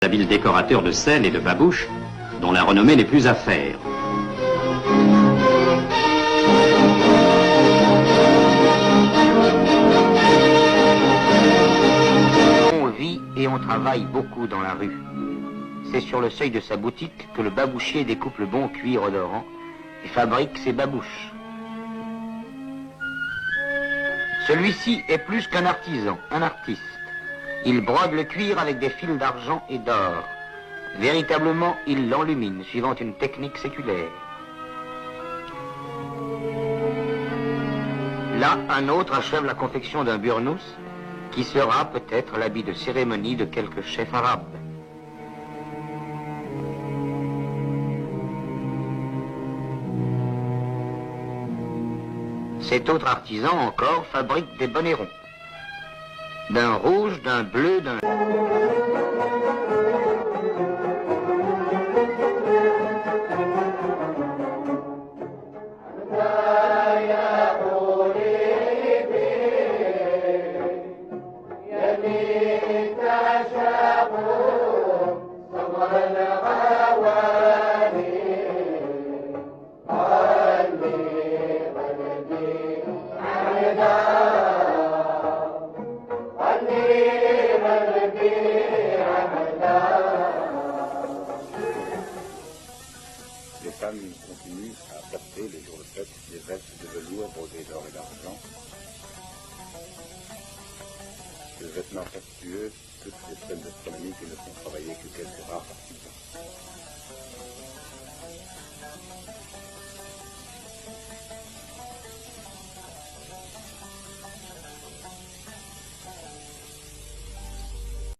Habile décorateur de sel et de babouches, dont la renommée n'est plus à faire. On vit et on travaille beaucoup dans la rue. C'est sur le seuil de sa boutique que le babouchier découpe le bon cuir odorant et fabrique ses babouches. Celui-ci est plus qu'un artisan, un artiste. Il brode le cuir avec des fils d'argent et d'or. Véritablement, il l'enlumine, suivant une technique séculaire. Là, un autre achève la confection d'un burnous, qui sera peut-être l'habit de cérémonie de quelque chef arabe. Cet autre artisan encore fabrique des bonnets ronds. D'un rouge, d'un bleu, d'un... Les femmes continuent à porter les jours de fête des vestes de velours brodées d'or et d'argent, de vêtements fastueux, toutes les